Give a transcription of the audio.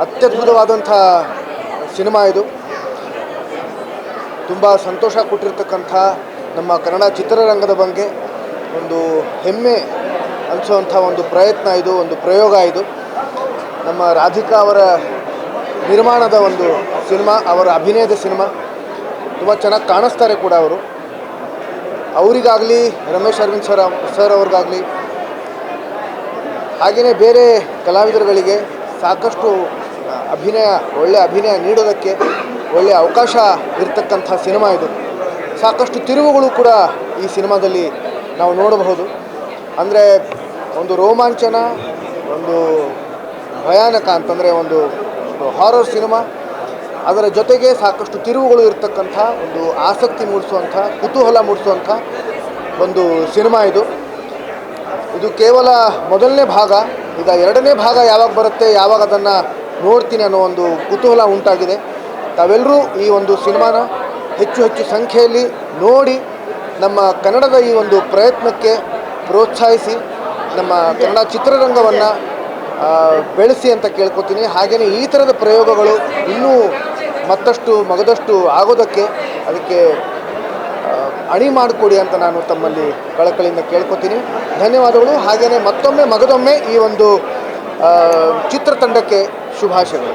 ಅತ್ಯದ್ಭುತವಾದಂಥ cinema ಇದು. ತುಂಬ ಸಂತೋಷ ಕೊಟ್ಟಿರ್ತಕ್ಕಂಥ ನಮ್ಮ ಕನ್ನಡ ಚಿತ್ರರಂಗದ ಬಗ್ಗೆ ಒಂದು ಹೆಮ್ಮೆ ಅನಿಸುವಂಥ ಒಂದು ಪ್ರಯತ್ನ ಇದು, ಒಂದು ಪ್ರಯೋಗ ಇದು. ನಮ್ಮ ರಾಧಿಕಾ ಅವರ ನಿರ್ಮಾಣದ ಒಂದು ಸಿನಿಮಾ, ಅವರ ಅಭಿನಯದ ಸಿನಿಮಾ. ತುಂಬ ಚೆನ್ನಾಗಿ ಕಾಣಿಸ್ತಾರೆ ಕೂಡ ಅವರು. ಅವರಿಗಾಗಲಿ, ರಮೇಶ್ ಅರವಿಂದ್ ಸರ್ ಅವ್ರಿಗಾಗಲಿ, ಹಾಗೆಯೇ ಬೇರೆ ಕಲಾವಿದರುಗಳಿಗೆ ಸಾಕಷ್ಟು ಒಳ್ಳೆಯ ಅಭಿನಯ ನೀಡೋದಕ್ಕೆ ಒಳ್ಳೆಯ ಅವಕಾಶ ಇರತಕ್ಕಂಥ ಸಿನಿಮಾ ಇದು. ಸಾಕಷ್ಟು ತಿರುವುಗಳು ಕೂಡ ಈ ಸಿನಿಮಾದಲ್ಲಿ ನಾವು ನೋಡಬಹುದು. ಅಂದರೆ ಒಂದು ರೋಮಾಂಚನ, ಒಂದು ಭಯಾನಕ ಅಂತಂದರೆ ಒಂದು ಹಾರರ್ ಸಿನಿಮಾ, ಅದರ ಜೊತೆಗೆ ಸಾಕಷ್ಟು ತಿರುವುಗಳು ಇರತಕ್ಕಂಥ ಒಂದು ಆಸಕ್ತಿ ಮೂಡಿಸುವಂಥ, ಕುತೂಹಲ ಮೂಡಿಸುವಂಥ ಒಂದು ಸಿನಿಮಾ ಇದು. ಇದು ಕೇವಲ ಮೊದಲನೇ ಭಾಗ. ಈಗ ಎರಡನೇ ಭಾಗ ಯಾವಾಗ ಬರುತ್ತೆ, ಯಾವಾಗ ಅದನ್ನು ನೋಡ್ತೀನಿ ಅನ್ನೋ ಒಂದು ಕುತೂಹಲ ಉಂಟಾಗಿದೆ. ತಾವೆಲ್ಲರೂ ಈ ಒಂದು ಸಿನಿಮಾನ ಹೆಚ್ಚು ಸಂಖ್ಯೆಯಲ್ಲಿ ನೋಡಿ ನಮ್ಮ ಕನ್ನಡದ ಈ ಒಂದು ಪ್ರಯತ್ನಕ್ಕೆ ಪ್ರೋತ್ಸಾಹಿಸಿ ನಮ್ಮ ಕನ್ನಡ ಚಿತ್ರರಂಗವನ್ನು ಬೆಳೆಸಿ ಅಂತ ಕೇಳ್ಕೊತೀನಿ. ಹಾಗೆಯೇ ಈ ಥರದ ಪ್ರಯೋಗಗಳು ಇನ್ನೂ ಮಗದಷ್ಟು ಆಗೋದಕ್ಕೆ ಅದಕ್ಕೆ ಅಣಿ ಮಾಡಿಕೊಡಿ ಅಂತ ನಾನು ತಮ್ಮಲ್ಲಿ ಕಳಕಳಿಯಿಂದ ಕೇಳ್ಕೊತೀನಿ. ಧನ್ಯವಾದಗಳು. ಹಾಗೆಯೇ ಮಗದೊಮ್ಮೆ ಈ ಒಂದು ಚಿತ್ರತಂಡಕ್ಕೆ ಶುಭಾಶಯಗಳು.